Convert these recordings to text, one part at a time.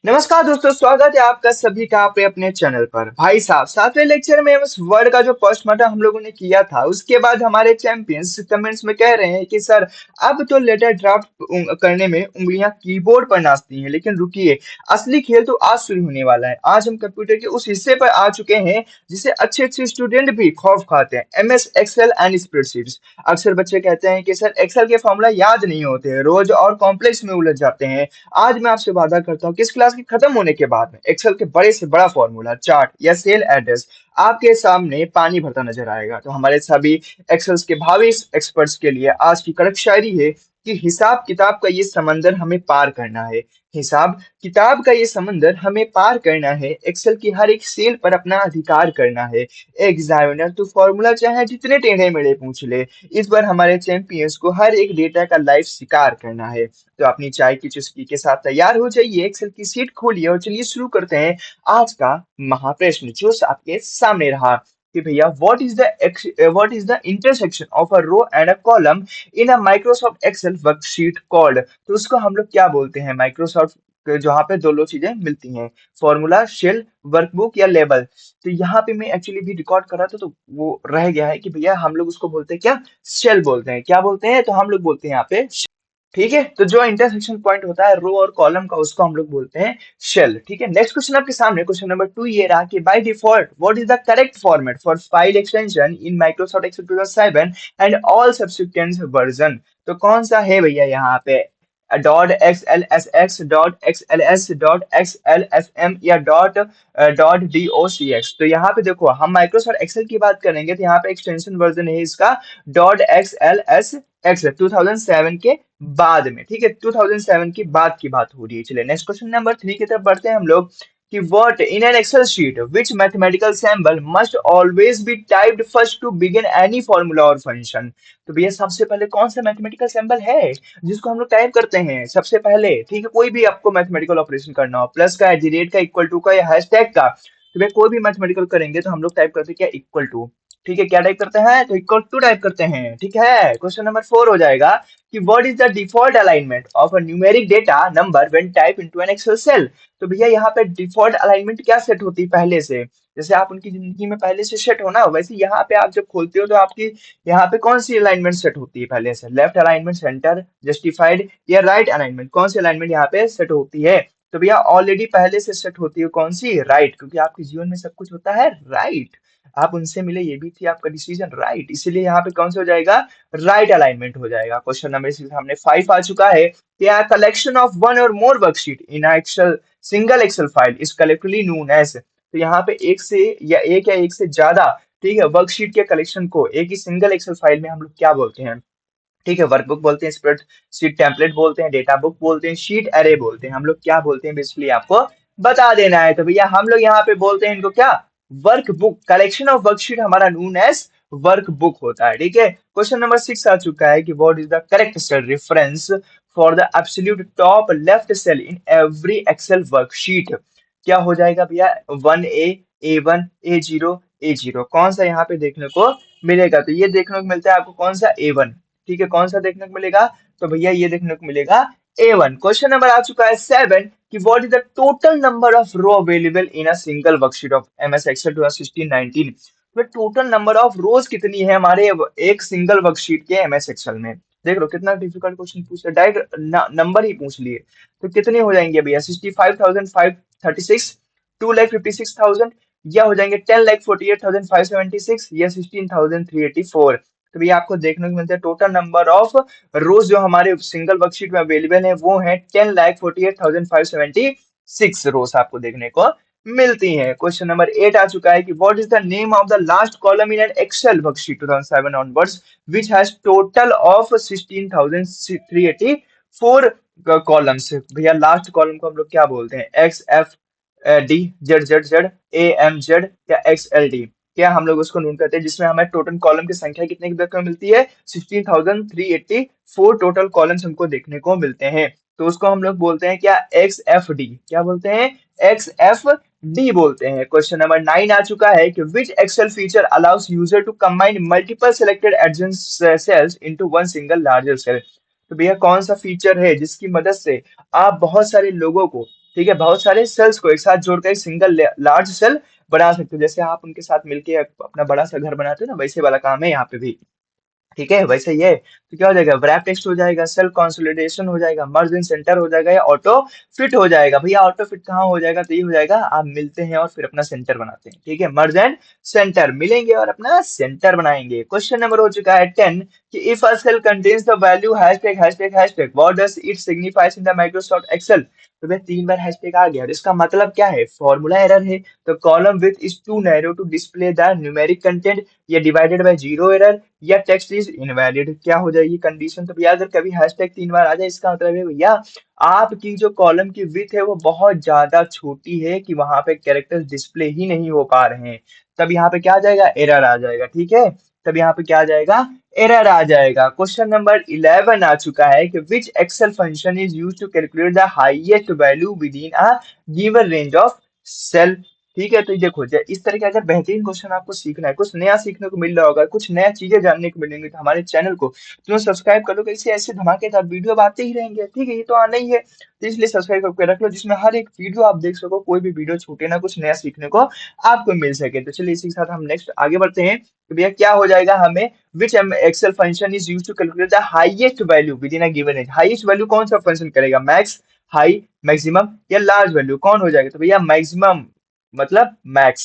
नमस्कार दोस्तों, स्वागत है आपका सभी का अपने अपने चैनल पर। भाई साहब, सातवें लेक्चर में उस वर्ड का जो पोस्टमार्टम हम लोगों ने किया था, उसके बाद हमारे चैंपियंस कमेंट्स में कह रहे हैं कि सर, अब तो लेटर ड्राफ्ट करने में उंगलियां कीबोर्ड पर नाचती हैं, लेकिन रुकिए, असली खेल तो आज शुरू होने वाला है। आज हम कंप्यूटर के उस हिस्से पर आ चुके हैं जिसे अच्छे अच्छे स्टूडेंट भी खौफ खाते हैं, MS एक्सेल एंड स्प्रेडशीट्स। अक्सर बच्चे कहते हैं कि सर, एक्सेल के फॉर्मूला याद नहीं होते, रोज और कॉम्प्लेक्स में उलझ जाते हैं। आज मैं आपसे वादा करता हूँ कि इस क्लास के खत्म होने के बाद में एक्सेल के बड़े से बड़ा फॉर्मूला, चार्ट या सेल एड्रेस आपके सामने पानी भरता नजर आएगा। तो हमारे सभी एक्सेल्स के भावी एक्सपर्ट्स के लिए आज की कड़क शायरी है कि हिसाब किताब का ये समंदर हमें पार करना है। हिसाब किताब का ये समंदर हमें पार करना है, एक्सेल की हर एक सेल पर अपना अधिकार करना है। एग्जामिनर तो फॉर्मूला चाहे जितने टेढ़े मेढ़े पूछ ले, इस बार हमारे चैंपियंस को हर एक डेटा का लाइव शिकार करना है। तो अपनी चाय की चुस्की के साथ तैयार हो जाइए, एक्सेल की सीट खोलिए और चलिए शुरू करते हैं आज का महाप्रश्न जो आपके सामने रहा कि भैया, what is the intersection of a row and a column in a Microsoft Excel worksheet called. तो उसको हम लोग क्या बोलते हैं माइक्रोसॉफ्ट, जहाँ पे दो चीजें मिलती हैं, फॉर्मूला, शेल, वर्कबुक या लेबल। तो यहाँ पे मैं एक्चुअली भी रिकॉर्ड कर रहा था तो वो रह गया है कि भैया हम लोग उसको बोलते हैं क्या, शेल बोलते हैं। क्या बोलते हैं? तो हम लोग बोलते हैं यहाँ पे, ठीक है। तो जो इंटरसेक्शन पॉइंट होता है रो और कॉलम का, उसको हम लोग बोलते हैं शेल। ठीक है। नेक्स्ट क्वेश्चन आपके सामने, क्वेश्चन नंबर 2 ये रहा कि by default what is the correct format for file extension in Microsoft Excel 2007 and all subsequent version. तो कौन सा है भैया यहाँ पे? Dot XLSX, dot XLS, dot XLSM या डॉट DOCX। तो यहाँ पे देखो, हम माइक्रोसॉफ्ट एक्सेल की बात करेंगे तो यहाँ पे एक्सटेंशन वर्जन है इसका डॉट XLSX 2007 के बाद में। ठीक है, 2007 की बाद की बात हो रही है। चलिए नेक्स्ट क्वेश्चन नंबर 3 की तरफ बढ़ते हैं हम लोग कि what in an Excel sheet which mathematical symbol must always be typed first to begin any formula और फंक्शन। तो भैया, सबसे पहले कौन सा मैथमेटिकल सिंबल है जिसको हम लोग टाइप करते हैं सबसे पहले? ठीक है, कोई भी आपको मैथमेटिकल ऑपरेशन करना हो, प्लस का, एट का, इक्वल टू का या हैशटैग का, तो भैया कोई भी मैथमेटिकल करेंगे तो हम लोग टाइप करते हैं क्या, इक्वल टू। ठीक है, क्या टाइप करते हैं? तो इक्वल टू टाइप करते हैं। ठीक है। क्वेश्चन नंबर 4 हो जाएगा कि what is the default alignment of a numeric data number when type into an Excel cell. तो भैया यहाँ पे डिफॉल्ट अलाइनमेंट क्या सेट होती है पहले से? जैसे आप उनकी जिंदगी में पहले से सेट हो ना, वैसे यहाँ पे आप जब खोलते हो तो आपकी यहाँ पे कौन सी अलाइनमेंट सेट होती है पहले से? लेफ्ट अलाइनमेंट, सेंटर, जस्टिफाइड या राइट अलाइनमेंट? कौन सी अलाइनमेंट यहाँ पे सेट होती है? तो भैया ऑलरेडी पहले से सेट होती है कौन सी? राइट, क्योंकि आपके जीवन में सब कुछ होता है राइट। आप उनसे मिले, ये भी थी आपका डिसीजन राइट, इसीलिए यहाँ पे कौन सा हो जाएगा? राइट अलाइनमेंट हो जाएगा। क्वेश्चन नंबर सामने 5 आ चुका है कि a collection of one or more worksheet in a Excel single Excel file is collectively known as। तो यहाँ पे एक से ज्यादा, ठीक है, वर्कशीट के कलेक्शन को एक ही सिंगल एक्सेल फाइल में हम लोग क्या बोलते हैं? ठीक है, वर्कबुक बोलते हैं, स्प्रेड शीट टेम्पलेट बोलते हैं, डेटा बुक बोलते हैं, शीट एरे बोलते हैं। हम लोग क्या बोलते हैं बेसिकली आपको बता देना है। तो भैया हम लोग यहाँ पे बोलते हैं इनको क्या? वर्कबुक। कलेक्शन ऑफ वर्कशीट हमारा नून एज वर्कबुक होता है। ठीक है। क्वेश्चन नंबर 6 आ चुका है कि what is the correct cell reference for the absolute top left cell in every Excel worksheet. क्या हो जाएगा भैया? 1A, A1, A0, A0। कौन सा यहाँ पे देखने को मिलेगा? तो ये देखने को मिलता है आपको कौन सा? A1। ठीक है, कौन सा देखने को मिलेगा? तो भैया ये देखने को मिलेगा A1। क्वेश्चन नंबर आ चुका है 7 कि what is the total number of row available in a single worksheet of MS Excel 2016-19। तो टोटल नंबर ऑफ रोज कितनी है हमारे एक सिंगल वर्कशीट के MS एक्सेल में? देख लो कितना डिफिकल्ट क्वेश्चन पूछ लिया, डायरेक्ट नंबर ही पूछ लिए। तो कितने हो जाएंगे भैया? 65,536, 2,56,000, या हो जाएंगे 10,48,576 या 16,384। तो भैया आपको देखने को मिलता है टोटल नंबर ऑफ रोज जो हमारे सिंगल वर्कशीट में अवेलेबल है वो है 10,48,576 रोज आपको देखने को मिलती हैं। क्वेश्चन नंबर 8 आ चुका है कि what is the name of the last column in an Excel worksheet 2007 onwards which has total of 16,384 columns. भैया लास्ट कॉलम को हम लोग क्या बोलते हैं? XFD, ZZZ, AMZ या XLD। क्या हम लोग उसको नोट करते हैं जिसमें हमें टोटल कॉलम की संख्या कितने की देखने को मिलती है? 16,384 टोटल कॉलम्स हमको देखने को मिलते हैं। तो उसको हम लोग बोलते हैं क्या? XFD। क्या बोलते हैं? XFD बोलते हैं। क्वेश्चन नंबर 9 आ चुका है कि which Excel feature allows user to combine multiple selected adjacent cells into one single larger cell. तो भैया कौन सा फीचर है जिसकी मदद से आप बहुत सारे लोगों को ठीक है, बहुत सारे सेल्स को एक साथ जोड़कर एक सिंगल लार्ज सेल बना सकते हो। जैसे आप उनके साथ मिलके अपना बड़ा सा घर बनाते हो ना, वैसे वाला काम है यहाँ पे भी। ठीक है, वैसे ही है। तो क्या हो जाएगा, wrap टेक्स्ट हो जाएगा, सेल कंसोलिडेशन हो जाएगा, मर्ज इन सेंटर हो जाएगा, या ऑटो फिट हो जाएगा। भैया ऑटो फिट कहाँ हो जाएगा, तो ये हो जाएगा आप मिलते हैं और फिर अपना सेंटर बनाते हैं। ठीक है, मर्ज एंड सेंटर मिलेंगे और अपना सेंटर बनाएंगे। क्वेश्चन नंबर हो चुका है 10 कि if a cell contains the value hashtag hashtag hashtag what does it signifies in the Microsoft Excel. तो भैया 3 बार हैशटैग आ गया और इसका मतलब क्या है, फॉर्मूला एरर है। तो column width is too narrow to display the numeric content, ये डिवाइडेड बाय जीरो एरर, या टेक्स्ट इज इनवैलिड। क्या हो जाएगी कंडीशन, तो भैया अगर कभी हैशटैग 3 बार आ जाए इसका मतलब है भैया आपकी जो कॉलम की विड्थ है वो बहुत ज्यादा छोटी है कि वहां पे कैरेक्टर्स डिस्प्ले ही नहीं हो पा रहे हैं। तब यहाँ पे क्या आ जाएगा, एरर आ जाएगा। ठीक है, तब यहाँ पे क्या आ जाएगा, एरर आ जाएगा। क्वेश्चन नंबर 11 आ चुका है कि which Excel function is use to calculate the highest value within a given range of cell. ठीक है, तो ये देखो इस तरह के अगर बेहतरीन क्वेश्चन आपको सीखना है, कुछ नया सीखने को मिल रहा होगा, कुछ नया चीजें जानने को मिलेंगी, तो हमारे चैनल को तुम सब्सक्राइब कर लो। कैसे ऐसे धमाकेदार वीडियो अब आते ही रहेंगे। ठीक है, ये तो आना ही है, तो इसलिए सब्सक्राइब करके रख लो, जिसमें हर एक वीडियो आप देख सको, कोई भी वीडियो छूटे ना, कुछ नया सीखने को आपको मिल सके। तो चलिए इसी के साथ हम नेक्स्ट आगे बढ़ते हैं। तो भैया क्या हो जाएगा हमें, which Excel function is use to calculate the highest value within a given range. Highest value कौन सा फंक्शन करेगा, मैक्स, हाई, मैक्सिमम या लार्ज वैल्यू, कौन हो जाएगा, तो भैया मैक्सिमम मतलब मैक्स।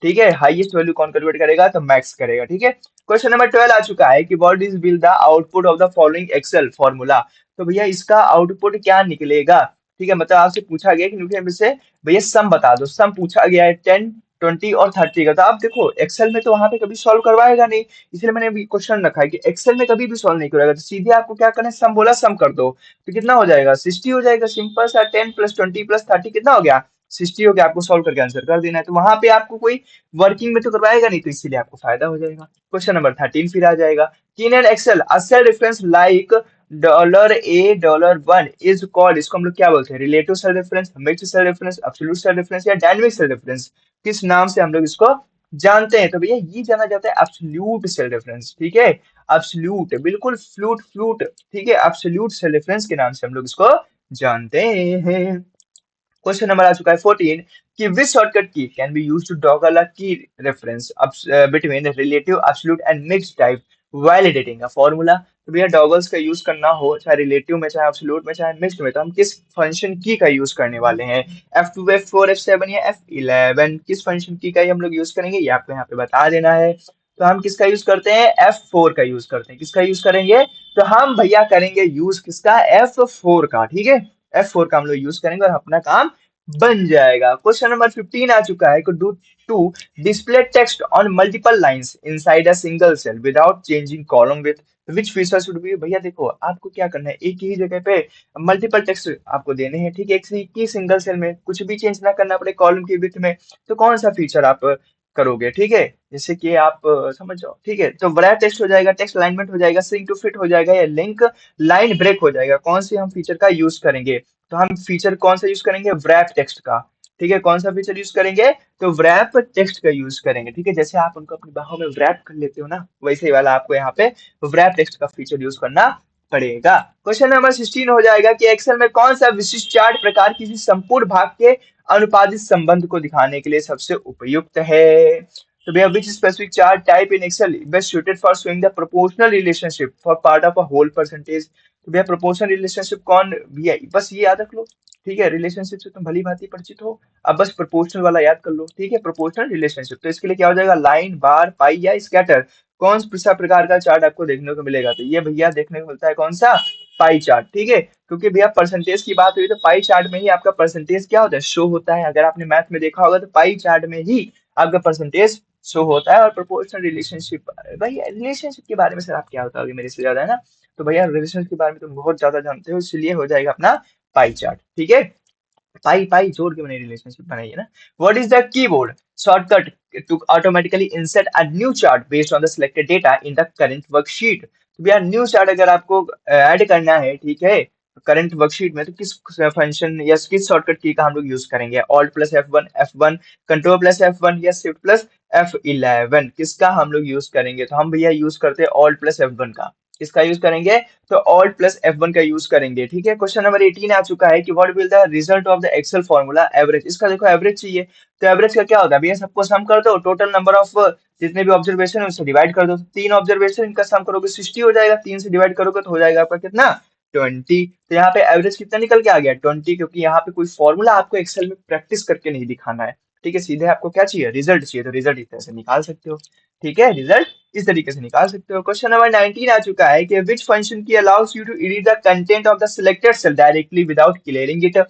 ठीक है, हाईएस्ट वैल्यू कौन कैलकुलेट करेगा, तो मैक्स करेगा। ठीक है, क्वेश्चन नंबर 12 आ चुका है कि what is will the output of the following Excel formula. तो भैया इसका आउटपुट क्या निकलेगा। ठीक है, मतलब आपसे पूछा गया कि न्यूटन में से भैया सम बता दो, सम पूछा गया है 10, 20 और 30 का। तो आप देखो एक्सेल में तो वहां पे कभी सॉल्व करवाएगा नहीं, इसलिए मैंने अभी क्वेश्चन रखा है कि एक्सेल में कभी भी सॉल्व नहीं करवाएगा। तो सीधे आपको क्या करना है, सम बोला, सम कर दो, तो कितना हो जाएगा, 60 हो जाएगा। सिंपल सा, 10 प्लस 20 प्लस 30 कितना हो गया, 60 हो गया। आपको सॉल्व करके आंसर कर देना है, तो वहां पे आपको कोई वर्किंग में तो करवाएगा नहीं, तो इसीलिए आपको फायदा हो जाएगा। क्वेश्चन नंबर 13 फिर आ जाएगा कि in an Excel a cell reference like $A $1 is called, इसको हम लोग क्या बोलते हैं, relative cell reference, mixed cell reference, absolute cell reference या डायनेमिक सेल रेफरेंस। किस नाम से हम लोग इसको जानते हैं, तो भैया ये जाना जाता है एब्सोल्यूट सेल रेफरेंस। ठीक है, एब्सोल्यूट, बिल्कुल फ्लूट फ्लूट। ठीक है, एब्सोल्यूट सेल रेफरेंस के नाम से हम लोग इसको जानते हैं। क्वेश्चन नंबर आ चुका है 14 कि which shortcut key can be use to toggle a key reference between relative absolute and mixed type validating a formula. तो भैया डॉगल्स का यूज करना हो, चाहे रिलेटिव में, चाहे एब्सोल्यूट में, चाहे मिक्स्ड में, तो हम किस फंक्शन की का यूज करने वाले हैं, F2 F4 F7 या F11, किस फंक्शन की का ही हम लोग यूज करेंगे, ये आपको यहाँ पे बता देना है। तो हम किसका यूज करते हैं, F4 का यूज करते हैं। किसका यूज करेंगे, तो हम भैया करेंगे यूज किसका, F4 का। ठीक है, F4 का हम लोग यूज करेंगे और अपना काम बन जाएगा। क्वेश्चन नंबर 15 आ चुका है, do to display text on multiple lines inside a single cell without changing column width which feature should be. भैया देखो आपको क्या करना है, एक ही जगह पे मल्टीपल टेक्स्ट आपको देने हैं। ठीक है, एक ही सिंगल सेल में, कुछ भी चेंज ना करना पड़े कॉलम की विड्थ में, तो कौन सा फीचर आप करोगे। ठीक है, जैसे कि आप समझ जाओ। ठीक है, तो बड़ा टेक्स्ट हो जाएगा, टेक्स्ट अलाइनमेंट हो जाएगा, सिंक टू फिट हो जाएगा, या लिंक लाइन ब्रेक हो जाएगा। कौन से हम फीचर का यूज करेंगे, तो हम फीचर कौन सा यूज करेंगे, व्रैप टेक्स्ट का। ठीक है, कौन सा फीचर यूज करेंगे, तो व्रैप टेक्स्ट का यूज करेंगे। ठीक है, जैसे आप उनको अपनी बाहों में व्रैप कर लेते हो ना, वैसे ही वाला आपको यहाँ पे व्रैप टेक्स्ट का फीचर यूज करना पड़ेगा। क्वेश्चन नंबर 16 हो जाएगा कि एक्सेल में कौन सा विशिष्ट चार्ट प्रकार किसी संपूर्ण भाग के अनुपादित संबंध को दिखाने के लिए सबसे उपयुक्त है। तो भैया which specific chart type in Excel best suited for showing the proportional relationship for part of a whole percentage. तो भैया प्रोपोर्शनल रिलेशनशिप कौन भैया, बस ये याद रख लो। ठीक है, रिलेशनशिप से तुम भली भांति परिचित हो, अब बस प्रोपोर्शनल वाला याद कर लो। ठीक है, प्रोपोर्शनल रिलेशनशिप, तो इसके लिए क्या हो जाएगा, लाइन, बार, पाई या स्कैटर, कौन सा प्रकार का चार्ट आपको देखने को मिलेगा, तो ये भैया देखने को मिलता है कौन सा, पाई चार्ट। ठीक है, क्योंकि भैया परसेंटेज की बात हुई तो पाई चार्ट में ही आपका परसेंटेज क्या होता है, शो होता है। अगर आपने मैथ में देखा होगा तो पाई चार्ट में ही आपका परसेंटेज शो होता है। और प्रोपोर्शनल रिलेशनशिप, भाई रिलेशनशिप के बारे में सर आप क्या होता मेरे से ज्यादा, है ना। तो भैया रिलेशनशिप के बारे में तुम बहुत ज्यादा जानते हो, इसलिए हो जाएगा अपना पाई चार्ट। ठीक है, पाई पाई जोड़ के मैंने रिलेशनशिप बनाई है ना। What is the keyboard shortcut to automatically insert a new chart based on the selected data in the current worksheet. तो भैया न्यू चार्ट अगर आपको ऐड करना है, ठीक है, करंट वर्कशीट में, तो किस फंक्शन या किस शॉर्टकट की का हम लोग यूज करेंगे, alt plus F1 control plus F1 या शिफ्ट प्लस F11, किसका हम लोग यूज करेंगे, तो हम भैया यूज करते हैं ऑल्ट प्लस F1 का। इसका यूज करेंगे तो ऑल्ट प्लस F1 का यूज करेंगे। ठीक है, क्वेश्चन नंबर 18 आ चुका है कि what will the result of the Excel formula average. इसका देखो एवरेज चाहिए, तो एवरेज का क्या होता है भैया, सबको सम कर दो, टोटल नंबर ऑफ जितने भी ऑब्जर्वेशन है उससे डिवाइड कर दो। तीन ऑब्जर्वेशन इनका सम करोगे 60 हो जाएगा, तीन से डिवाइड करोगे तो हो जाएगा आपका कितना 20। तो यहाँ पे एवरेज कितना निकल के आ गया 20, क्योंकि यहाँ पे कोई फॉर्मूला आपको एक्सेल में प्रैक्टिस करके नहीं दिखाना है। ठीक है, सीधे आपको क्या चाहिए, रिजल्ट चाहिए, तो रिजल्ट इस तरह से निकाल सकते हो। ठीक है, रिजल्ट इस तरीके से निकाल सकते हो। क्वेश्चन नंबर 19 आ चुका है कि which function key allows you to edit the content of the selected cell directly without clearing it.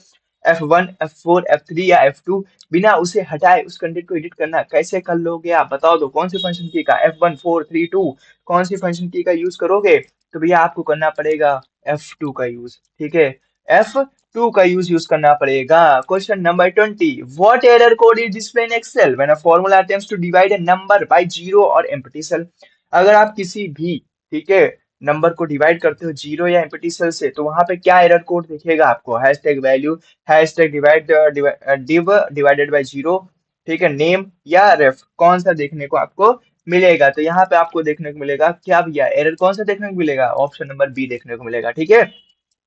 F1, F4, F3 या F2, बिना उसे हटाए उस कंटेंट को एडिट करना कैसे कर लोगे आप, बताओ दो कौन सी फंक्शन की का, F1 4 3 2 कौन सी फंक्शन की का यूज करोगे। तो भैया आपको करना पड़ेगा F2 का यूज। ठीक है, F2 का यूज करना पड़ेगा। Question number 20, what error code is display in Excel when a formula attempts to divide a number by zero और एम्प्टी सेल। अगर आप किसी भी, ठीक है, नंबर को डिवाइड करते हो जीरो या एम्प्टी सेल से, तो वहां पे क्या एरर कोड दिखेगा आपको, hashtag value, hashtag div divided by zero, ठीक है, नेम या रेफ, कौन सा देखने को आपको मिलेगा। तो यहाँ पे आपको देखने को मिलेगा क्या भैया, एरर कौन सा देखने को मिलेगा, ऑप्शन नंबर बी देखने को मिलेगा। ठीक है,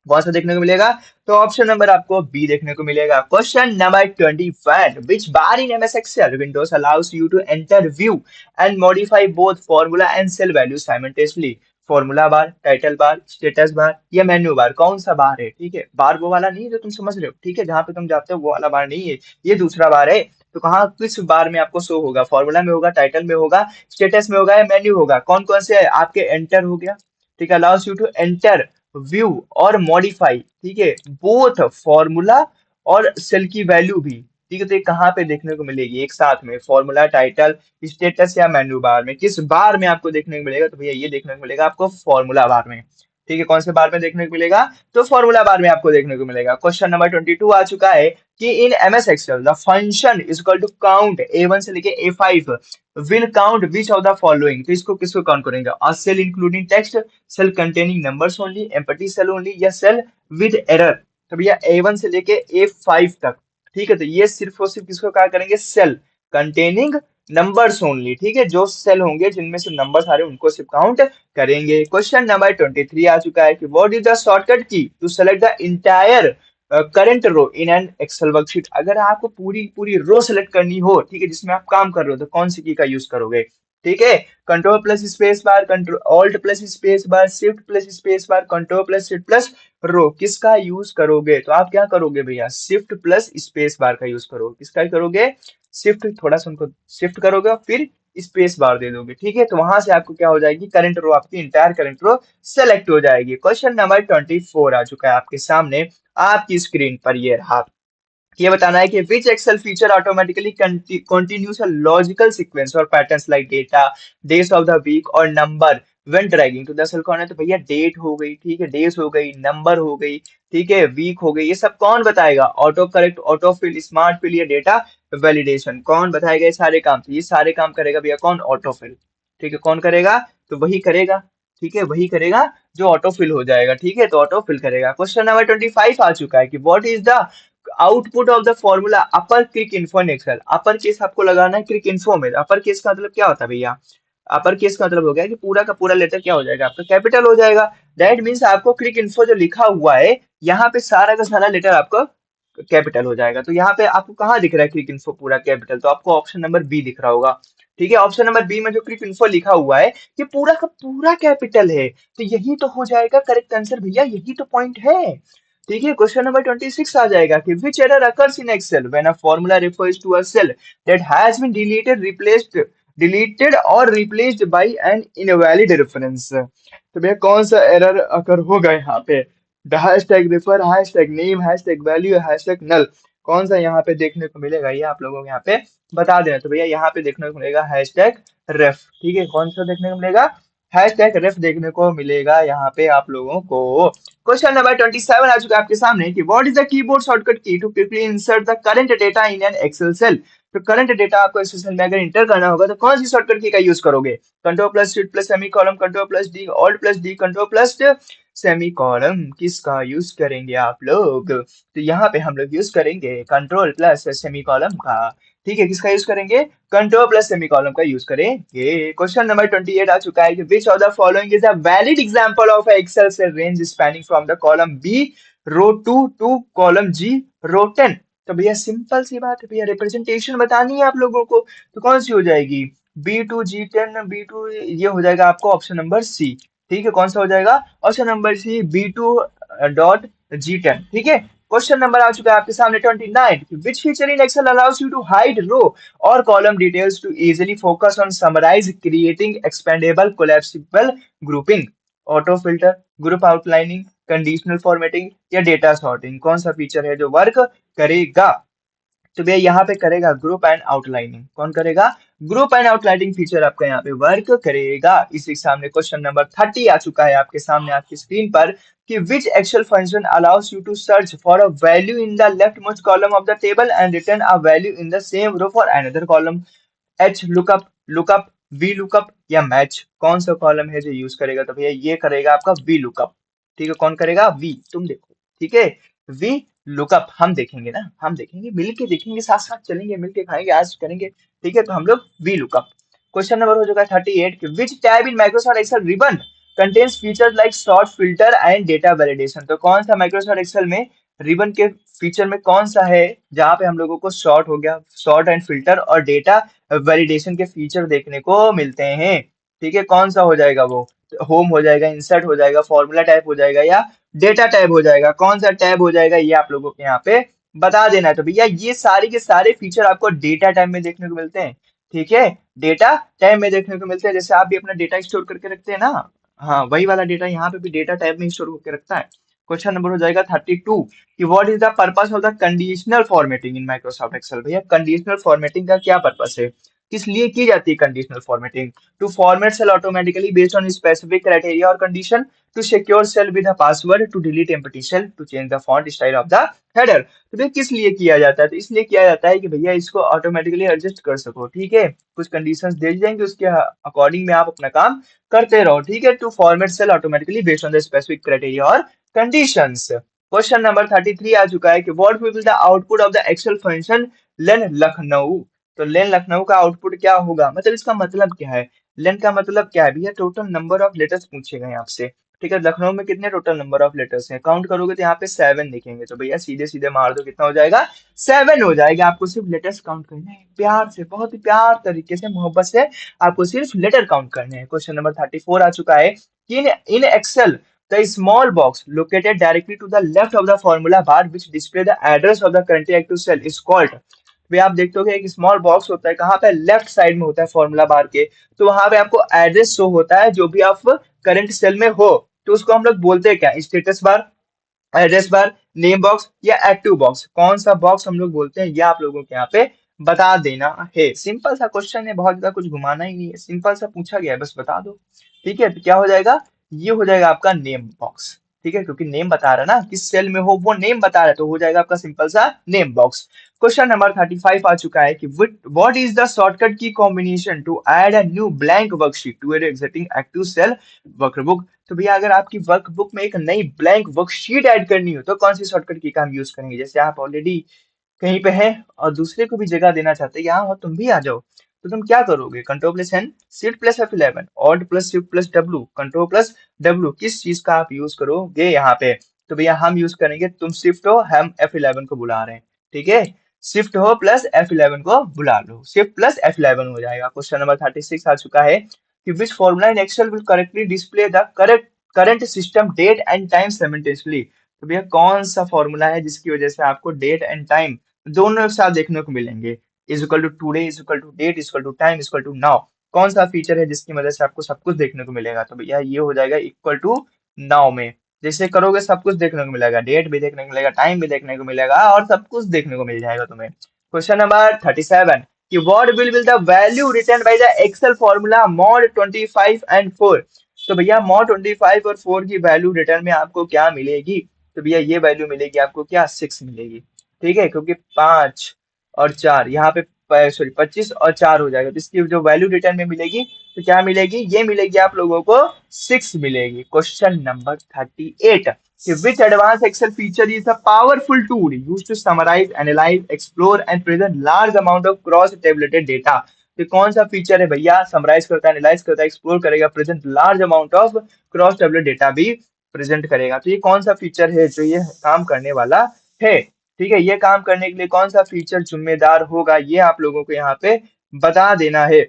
कौन सा देखने को मिलेगा, तो ऑप्शन नंबर आपको बी देखने को मिलेगा। Question number 21, which bar in MS Excel windows allows you to enter view and modify both formula and cell value simultaneously. Formula bar, title bar, status bar या मेन्यू बार, कौन सा बार है। ठीक है, बार वो वाला नहीं है जो तुम समझ रहे हो, ठीक है, जहां पे तुम जाते हो वो वाला बार नहीं है, ये दूसरा बार है। तो कहाँ किस बार में आपको शो होगा, फॉर्मूला में होगा, टाइटल में होगा, स्टेटस में होगा या मेन्यू होगा, कौन कौन से आपके एंटर हो गया। ठीक है, allows you to enter view और मॉडिफाई, ठीक है, बोथ फॉर्मूला और सेल की वैल्यू भी। ठीक है, तो ये कहाँ पे देखने को मिलेगी एक साथ में, फॉर्मूला, टाइटल, स्टेटस या मेन्यू बार में, किस बार में आपको देखने को मिलेगा, तो भैया ये देखने को मिलेगा आपको फॉर्मूला बार में। ठीक है, कौन से बार में देखने को मिलेगा, तो फॉर्मूला बार में आपको देखने को मिलेगा। क्वेश्चन नंबर 22 आ चुका है कि in MS Excel the function is equal to count A1 से लेके A5 will count which of the following. तो इसको किसको काउंट करेंगे, a cell including text, cell containing numbers only, empty cell only या सेल विद एरर। तो भैया A1 से लेके A5 तक, ठीक है, तो ये सिर्फ और सिर्फ किसको कहा करेंगे, सेल कंटेनिंग नंबर्स ओनली। ठीक है, जो सेल होंगे जिनमें से नंबर्स आ रहे हैं उनको सिर्फ काउंट करेंगे। क्वेश्चन नंबर 23 आ चुका है कि what is the shortcut key to select the entire current row in an Excel worksheet. अगर आपको पूरी पूरी रो सेलेक्ट करनी हो, ठीक है, जिसमें आप काम कर रहे हो, तो कौन सी की का यूज करोगे। ठीक है, कंट्रोल प्लस स्पेस बार, कंट्रोल ऑल्ट प्लस स्पेस बार, शिफ्ट प्लस स्पेस बार, कंट्रोल प्लस शिफ्ट प्लस रो, किसका यूज करोगे। तो आप क्या करोगे भैया, शिफ्ट प्लस स्पेस बार का यूज करोगे। किसका करोगे, शिफ्ट, थोड़ा सा उनको शिफ्ट करोगे और फिर स्पेस बार दे दोगे। ठीक है, तो वहां से आपको क्या हो जाएगी, करंट रो, आपकी इंटायर करंट रो सेलेक्ट हो जाएगी। क्वेश्चन नंबर 24 आ चुका है आपके सामने, आपकी स्क्रीन पर ये रहा। ये बताना है कि which Excel feature automatically continues a logical sequence और patterns like data, days of the week और number when dragging to the cell. कौन है, तो भैया डेट हो गई, ठीक है, डेज हो गई, नंबर हो गई, ठीक है, वीक हो गई, ये सब कौन बताएगा, auto correct, auto fill, smart fill या डेटा वैलिडेशन, कौन बताएगा ये सारे काम। तो ये सारे काम करेगा भैया कौन, ऑटो फिल। ठीक है, कौन करेगा, तो वही करेगा। ठीक है, वही करेगा जो ऑटो फिल हो जाएगा। ठीक है, तो ऑटो फिल करेगा। क्वेश्चन नंबर 25 आ चुका है कि what is the output of the formula upper click info in Excel. Upper case आपको लगाना है क्लिक इन्फो में। अपर केस का मतलब क्या होता है भैया, अपर केस का मतलब हो गया कि पूरा का पूरा लेटर क्या हो जाएगा आपका, कैपिटल हो जाएगा। दैट मीन्स आपको क्लिक इन्फो जो लिखा हुआ है यहाँ पे सारा का सारा लेटर आपका कैपिटल हो जाएगा। तो यहाँ पे आपको कहाँ दिख रहा है क्लिक इन्फो पूरा कैपिटल, तो आपको ऑप्शन नंबर बी दिख रहा होगा। ठीक है, ऑप्शन नंबर बी में जो क्लिक इन्फो लिखा हुआ है ये पूरा का पूरा कैपिटल है, तो यही तो हो जाएगा करेक्ट आंसर भैया, यही तो पॉइंट है। ठीक है, क्वेश्चन नंबर 26 आ जाएगा कि which error occurs in Excel when a formula refers to a cell that has been deleted और replaced by an invalid reference. तो भैया कौन सा एरर अकर होगा यहाँ पे, hashtag ref, hashtag name, hashtag value, hashtag null, कौन सा यहाँ पे देखने को मिलेगा, ये आप लोगों को यहाँ पे बता देना। तो भैया यहाँ पे देखने को मिलेगा हैशटैग रेफ। ठीक है, कौन सा देखने को मिलेगा, हैशटैग रेफ देखने को मिलेगा यहाँ पे आप लोगों को। क्वेश्चन नंबर 27 आ चुका है आपके सामने कि what is the keyboard shortcut key to quickly insert the current data in an Excel cell. तो करंट डेटा आपको एक्सेल सेल में अगर इंटर करना होगा तो कौन सी शॉर्टकट की का यूज करोगे, control plus shift plus semi column, control plus D, alt plus D, control plus semi column, किसका यूज करेंगे आप लोग। तो यहाँ पे हम लोग यूज करेंगे कंट्रोल प्लस सेमी कॉलम का। ठीक है, किसका यूज करेंगे? Control plus semi colon use करेंगे। क्वेश्चन नंबर 28 आ चुका है कि which of the following is a valid example of Excel cell range spanning from the column B row 2 to column G row 10। तो भैया simple सी बात है भैया, रिप्रेजेंटेशन बतानी है आप लोगों को, तो कौन सी हो जाएगी? B2 G10 B2, ये हो जाएगा आपको ऑप्शन नंबर सी। ठीक है, कौन सा हो जाएगा? Option number C B2.G10। ठीक है, क्वेश्चन नंबर आ चुका है आपके सामने 29, which feature in Excel allows you to hide row और column details to easily focus on summarize creating expandable collapsible grouping? Auto filter, group outlining, conditional formatting या data sorting? कौन सा फीचर है जो वर्क करेगा? तो भैया यहाँ पे करेगा ग्रुप एंड आउटलाइनिंग। कौन करेगा? ग्रुप एंड आउटलाइनिंग फीचर आपका यहाँ पे वर्क करेगा। इसी सामने क्वेश्चन नंबर 30 आ चुका है आपके सामने आपकी स्क्रीन पर कि which Excel function allows you to search for a value in the left most column of the table and return a value in the same row for another column? H lookup, lookup, V lookup या match? कौन सा column है जो use करेगा? तो भैया ये करेगा आपका वी लुकअप। ठीक है, कौन करेगा? वी, तुम देखो। ठीक है, वी लुकअप हम देखेंगे ना, हम देखेंगे, मिलके देखेंगे, साथ साथ चलेंगे, मिलके खाएंगे, आज करेंगे। ठीक है, तो हम लोग वी लुकअप। क्वेश्चन नंबर हो चुका है 38, which tab in Microsoft Excel ribbon contains features like sort, filter and data validation? तो कौन सा माइक्रोसॉफ्ट एक्सेल में रिबन के फीचर में कौन सा है जहां पे हम लोगों को सॉर्ट हो गया, सॉर्ट एंड फिल्टर और डेटा वैलिडेशन के फीचर देखने को मिलते हैं? ठीक है, कौन सा हो जाएगा वो? होम हो जाएगा, इंसर्ट हो जाएगा, फॉर्मूला टाइप हो जाएगा या डेटा टैब हो जाएगा? कौन सा टैब हो जाएगा ये आप लोगों के यहाँ पे बता देना है। तो भैया ये सारे के सारे फीचर आपको डेटा टैब में देखने को मिलते हैं। ठीक है, डेटा टैब में देखने को मिलते हैं, जैसे आप भी अपना डेटा स्टोर करके रखते हैं ना, हाँ वही वाला डेटा यहाँ पे भी डेटा टैब में स्टोर होकर रखता है। क्वेश्चन नंबर हो जाएगा 32 कि what is the purpose of the conditional formatting in Microsoft Excel? भैया कंडीशनल फॉर्मेटिंग का क्या पर्पस है, किस लिए की जाती है conditional formatting? To format cell automatically based on specific criteria और condition, to secure cell with a password, to delete empty cell, to change the font style of the header। तो भैया किस लिए किया जाता है? तो इसलिए किया जाता है कि भैया इसको ऑटोमेटिकली एडजस्ट कर सको। ठीक है, कुछ कंडीशंस दे जाएंगे, उसके अकॉर्डिंग में आप अपना काम करते रहो। ठीक है, to format cell automatically based on the specific criteria और कंडीशंस। क्वेश्चन नंबर 33 आ चुका है कि what will be the output of the Excel function len Lucknow? तो लेन लखनऊ का आउटपुट क्या होगा, मतलब इसका मतलब क्या है? लेन का मतलब क्या है भैया? टोटल नंबर ऑफ लेटर्स पूछे गए हैं आपसे। ठीक है, लखनऊ में कितने टोटल नंबर ऑफ लेटर्स हैं? काउंट करोगे तो यहाँ पे 7 दिखेंगे, तो भैया सीधे सीधे मार दो, कितना हो जाएगा? 7 हो जाएगा। आपको सिर्फ लेटर्स काउंट करने हैं, प्यार से, बहुत ही प्यार तरीके से, मोहब्बत से आपको सिर्फ लेटर काउंट करने हैं। क्वेश्चन नंबर 34 आ चुका है कि in Excel the small box located directly to the left of the formula bar which display the address of the currently active cell is called? वे आप देखते हो एक स्मॉल बॉक्स होता है, कहाँ पे? लेफ्ट साइड में होता है फॉर्मूला बार के, तो वहां पे आपको एड्रेस शो होता है जो भी आप करंट सेल में हो, तो उसको हम लोग बोलते हैं क्या? Status bar, address bar, name box या एक्टिव बॉक्स? कौन सा बॉक्स हम लोग बोलते हैं ये आप लोगों के यहाँ पे बता देना है। सिंपल सा क्वेश्चन है, बहुत ज्यादा कुछ घुमाना ही नहीं है, सिंपल सा पूछा गया है, बस बता दो। ठीक है, तो क्या हो जाएगा? ये हो जाएगा आपका नेम बॉक्स। ठीक है, क्योंकि नेम बता रहा है ना, किस सेल में हो वो नेम बता रहा है, तो हो जाएगा आपका सिंपल सा नेम बॉक्स। क्वेश्चन नंबर 35 आ चुका है कि what is the shortcut key combination to add a new blank worksheet to an existing active cell workbook? तो भैया अगर आपकी वर्कबुक में एक नई ब्लैंक वर्कशीट ऐड करनी हो तो कौन सी शॉर्टकट की का हम यूज करेंगे? जैसे आप ऑलरेडी कहीं पे है और दूसरे को भी जगह देना चाहते हैं, यहाँ हो तुम भी आ जाओ, तो तुम क्या करोगे? Control plus N, shift plus F11, alt plus shift plus W, control plus W, किस चीज का आप यूज करोगे यहाँ पे? तो भैया हम यूज करेंगे, तुम शिफ्ट हो, हम F11 को बुला रहे हैं। ठीक है, शिफ्ट हो प्लस F11 को बुला लो, शिफ्ट प्लस F11 हो जाएगा। क्वेश्चन नंबर 36 आ चुका है कि which formula in Excel will correctly display the correct current system date and time simultaneously? तो भैया कौन सा फॉर्मूला है जिसकी वजह से आपको डेट एंड टाइम दोनों एक साथ देखने को मिलेंगे? Is equal to today, is equal to date, is equal to time, is equal to now? कौन सा फीचर है जिसकी वजह से आपको सब कुछ देखने को मिलेगा? तो भैया ये हो जाएगा इक्वल टू नाउ में, जैसे करोगे सब कुछ देखने को मिलेगा, डेट भी देखने को मिलेगा, टाइम भी देखने को मिलेगा और सब कुछ देखने को मिल जाएगा तुम्हें। क्वेश्चन नंबर 37 कि what will the value return by the Excel formula mod 25 and 4? तो भैया मॉड 25 और 4 की वैल्यू रिटर्न में आपको क्या मिलेगी? तो भैया ये वैल्यू मिलेगी आपको क्या? 6 मिलेगी। ठीक है, क्योंकि 5 और 4 यहाँ पे सॉरी 25 और 4 हो जाएगा, तो इसकी जो वैल्यू रिटर्न में मिलेगी तो क्या मिलेगी, ये मिलेगी आप लोगों को 6 मिलेगी। क्वेश्चन नंबर 38 कि which advance Excel feature is a powerful tool used to summarize analyze explore and present large amount of cross tabulated data. तो कौन सा फीचर है भैया, समराइज करता है, एनालाइज करता है, एक्सप्लोर करेगा, present large amount of cross tablet data भी प्रेजेंट करेगा। तो ये कौन सा फीचर है जो ये काम करने वाला है, ठीक है। ये काम करने के लिए कौन सा फीचर जिम्मेदार होगा, ये आप लोगों को यहाँ पे बता देना है,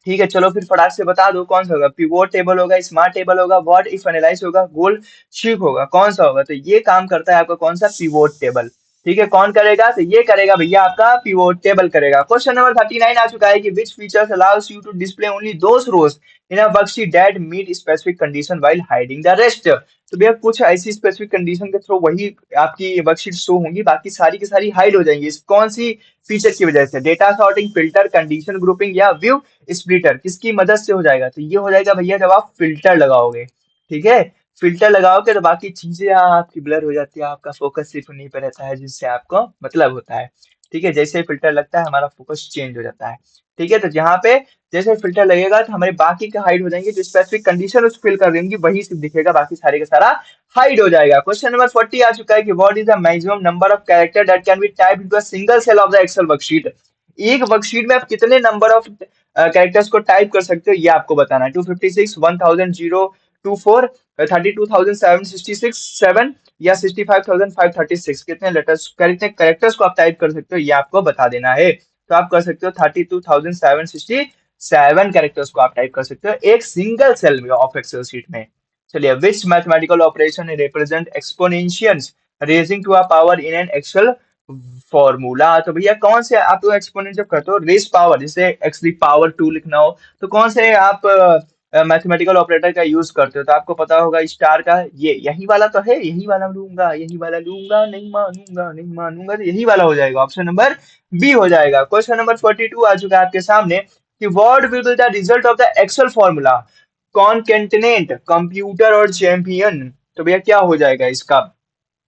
ठीक है। चलो फिर फटाक से बता दो कौन सा होगा, पिवोट टेबल होगा, स्मार्ट टेबल होगा, व्हाट इफ एनालाइज होगा, गोल शीक होगा, कौन सा होगा। तो ये काम करता है आपका कौन सा, पिवोट टेबल, ठीक है। कौन करेगा, तो ये करेगा भैया आपका पिवोट टेबल करेगा। क्वेश्चन नंबर 39 आ चुका है कि which features allows you to display only those rows in a worksheet that meet specific condition while hiding the rest. तो भैया कुछ ऐसी स्पेसिफिक कंडीशन के थ्रू वही आपकी वर्कशीट शो होंगी, बाकी सारी की सारी हाइड हो जाएंगी। कौन सी फीचर की वजह से, data sorting, filter, condition grouping या व्यू स्प्लिटर, किसकी मदद से हो जाएगा, तो ये हो जाएगा भैया जब आप फिल्टर लगाओगे, ठीक है। फिल्टर लगाओगे तो बाकी चीजें आपकी ब्लर हो जाती है, आपका फोकस सिर्फ उन्हीं पे रहता है जिससे आपको मतलब होता है, ठीक है। जैसे ही फिल्टर लगता है हमारा फोकस चेंज हो जाता है, ठीक है। तो यहाँ पे जैसे फिल्टर लगेगा तो हमारे बाकी का हाइड हो जाएंगे, जो स्पेसिफिक कंडीशन उस फिल कर देंगी वही सिर्फ दिखेगा, बाकी सारे का सारा हाइड हो जाएगा। क्वेश्चन नंबर 40 आ चुका है कि what is the maximum number of character that can be typed into a single cell of the Excel worksheet. एक वर्कशीट में आप कितने नंबर ऑफ कैरेक्टर्स को टाइप कर सकते हो, ये आपको बताना है। 256, 1000, 024, 32,766, 7 या 65,536, कितने लेटर्स कितने कैरेक्टर्स को आप टाइप कर सकते हो, ये आपको बता देना है। तो आप कर सकते हो 32,767 कैरेक्टर्स को आप टाइप कर सकते हो एक सिंगल सेल में ऑफ एक्सेल शीट में। चलिए, which mathematical operation represent exponentials raising to a power in an Excel formula. तो भैया कौन से आप लोग एक्सपोनेंट जब करते हो, रेस पावर, जैसे एक्स दी पावर 2 लिखना हो तो कौन से आप मैथमेटिकल ऑपरेटर का यूज करते हो, तो आपको पता होगा स्टार का, ये यही वाला तो है, यही वाला लूंगा, यही वाला लूंगा, नहीं मानूंगा, नहीं मानूंगा, तो यही वाला हो जाएगा, ऑप्शन नंबर बी हो जाएगा। क्वेश्चन नंबर 42 आ चुका है आपके सामने कि what will be the result of the Excel formula concatenate computer और चैंपियन। तो भैया क्या हो जाएगा इसका,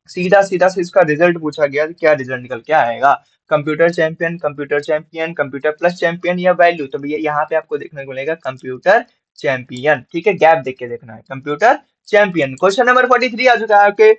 सीधा सीधा से इसका रिजल्ट पूछा गया तो क्या रिजल्ट निकल के आएगा, computer champion, computer champion, computer plus champion या वैल्यू। तो भैया यहाँ पे आपको देखने को मिलेगा कंप्यूटर चैंपियन, ठीक है। गैप देख के देखना है, कंप्यूटर चैंपियन। क्वेश्चन नंबर 43 आ चुका है आपके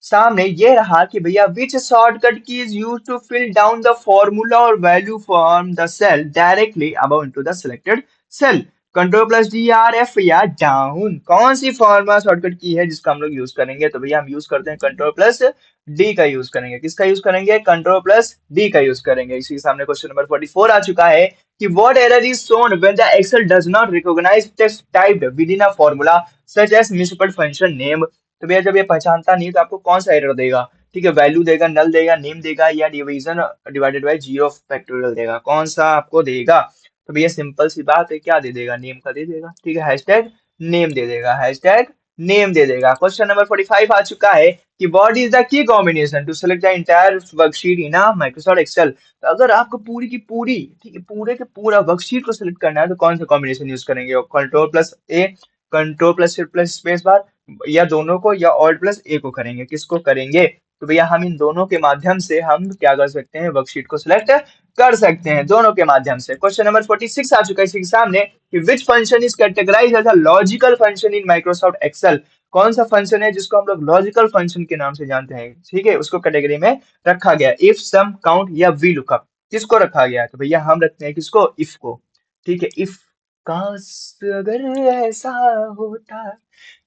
सामने, ये रहा कि भैया which shortcut key is use to fill down the formula और value from the cell directly above into the selected cell, control plus D R F या डाउन, कौन सी फॉर्मूला शॉर्टकट की है जिसका हम लोग यूज करेंगे, तो भैया हम यूज करते हैं कंट्रोल प्लस डी का यूज करेंगे। किसका यूज करेंगे, कंट्रोल प्लस डी का यूज करेंगे। इसी के सामने क्वेश्चन नंबर 44 आ चुका है कि what error is shown when the Excel does not recognize text typed within a formula such as municipal function name. तो भैया जब ये पहचानता नहीं तो आपको कौन सा एरर देगा, ठीक है। वैल्यू देगा, नल देगा, नेम देगा या division divided by zero factorial देगा, कौन सा आपको देगा। तो भैया सिंपल सी बात है, क्या दे देगा, नेम का दे देगा, ठीक है। हैशटैग नेम दे देगा, हैशटैग नेम दे देगा। क्वेश्चन नंबर 45 आ चुका है कि what is the key combination to select the entire worksheet in a Microsoft Excel. तो अगर आपको पूरी की पूरी, ठीक है, पूरे के पूरा वर्कशीट को सिलेक्ट करना है तो कौन सा कॉम्बिनेशन यूज करेंगे, control plus A, control plus shift plus space bar, या दोनों को, या ऑल्ट प्लस ए को करेंगे, किसको करेंगे। तो भैया हम इन दोनों के माध्यम से हम क्या कर सकते हैं, वर्कशीट को सिलेक्ट कर सकते हैं दोनों के माध्यम से। क्वेश्चन नंबर 46 आ चुका है इसी के सामने कि which function is categorized as a logical function in Microsoft Excel. कौन सा फंक्शन है जिसको हम लोग लॉजिकल फंक्शन के नाम से जानते हैं, ठीक है, उसको कैटेगरी में रखा गया, इफ, सम, काउंट या वी लुकअप, किसको रखा गया है, तो भैया हम रखते हैं किसको, इफ को, ठीक है। इफ, काश अगर ऐसा होता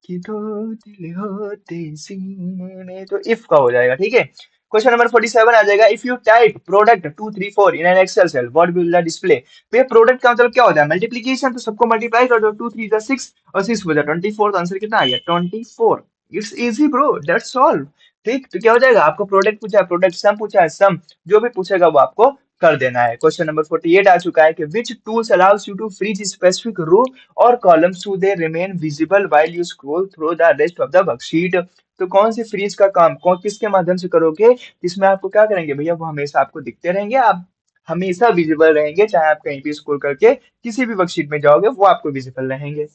कि दो दिल होते सीने में, तो इफ का हो जाएगा, ठीक है। क्वेश्चन नंबर 47 आ जाएगा, if you type product 234 in an Excel cell what will the display. तो ये प्रोडक्ट का मतलब क्या होता है, मल्टीप्लिकेशन, तो सबको मल्टीप्लाई कर दो, 2 3 जा 6 और 6 बजा 24, तो आंसर कितना आ गया 24। It's easy bro, that's all, ठीक। तो क्या हो जाएगा, आपको प्रोडक्ट पूछा है, प्रोडक्ट सम पूछा है, सम जो भी पूछेगा वो आपको कर देना है। क्वेश्चन नंबर 48 आ चुका है कि which tools allows you to freeze specific row और columns so they remain visible while you scroll through the rest of the worksheet। तो कौन सी फ्रीज का काम कौन किसके माध्यम से करोगे, जिसमें आपको क्या करेंगे भैया, वो हमेशा आपको दिखते रहेंगे, आप हमेशा विजिबल रहेंगे, चाहे आप कहीं भी स्क्रॉल करके किसी भी वर्कशीट में जाओगे वो आपको विजिबल रहेंगे।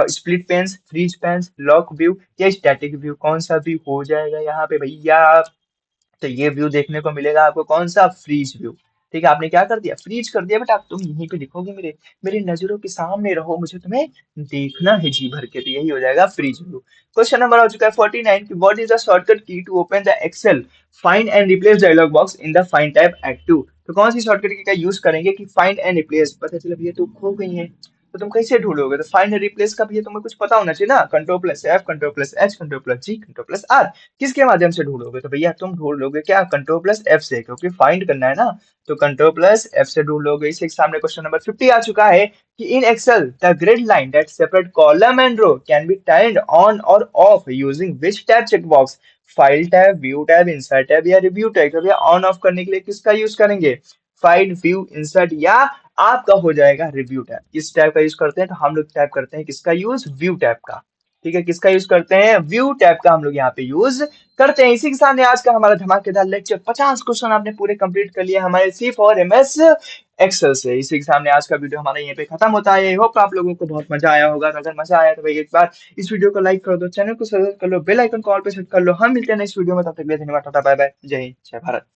Split panes, freeze panes, lock view या स्टैटिक व्यू, कौन सा व्यू हो जाएगा यहाँ पे भैया, तो ये व्यू देखने को मिलेगा आपको कौन सा, फ्रीज व्यू, ठीक है, आपने क्या कर दिया, फ्रीज कर दिया बेटा, अब तुम यहीं पे लिखोगे, मेरे मेरी नजरों के सामने रहो, मुझे तुम्हें देखना है जी भर के, तो यही हो जाएगा फ्रीज व्यू। क्वेश्चन नंबर हो चुका है 49 की what is the shortcut key to open the Excel find and replace dialog box in the find tab at 2। तो कौन सी शॉर्टकट की का यूज करेंगे कि फाइंड एंड रिप्लेस, पता चला भैया तो खो गई है, तो तुम कैसे ढूंढोगे, तो फाइंड एंड रिप्लेस का भैया तुम्हें कुछ पता होना चाहिए ना, control plus F, control plus H, control plus G, control plus R, किसके माध्यम से ढूंढोगे, तो भैया तुम ढूंढ लोगे क्या, कंट्रोल प्लस एफ से, क्योंकि फाइंड करना है ना, तो कंट्रोल प्लस एफ से ढूंढ लोगे। इसी के सामने क्वेश्चन नंबर 50 आ चुका है कि in Excel the grid line that separate column and row can be turned on और off using which tab check box, file tab, view tab, insert tab या रिव्यू टैब, तो भैया ऑन ऑफ करने के लिए किसका यूज करेंगे, file, view, insert या आपका हो जाएगा रिव्यू टैब। किस टैब का यूज करते हैं, तो हम लोग टैब करते हैं किसका यूज, व्यू टैब का। ठीक है, किसका यूज करते हैं, व्यू टैब का हम लोग यहाँ पे यूज करते हैं। इसी के सामने आज का हमारा धमाकेदार लेक्चर 50 क्वेश्चन आपने पूरे कंप्लीट कर लिए हमारे सिर्फ और एमएस एक्सेल से। इसी के सामने आज का वीडियो हमारा यहीं पे खत्म होता है। आई होप आप लोगों को बहुत मजा आया होगा, तो अगर मजा आया तो भाई एक बार इस वीडियो को लाइक कर दो, चैनल को सब्सक्राइब कर लो, बेल आइकन कॉल पे सेट कर लो। हम मिलते हैं नेक्स्ट वीडियो में, तब तक के लिए धन्यवाद, टाटा बाय बाय, जय हिंद, जय भारत।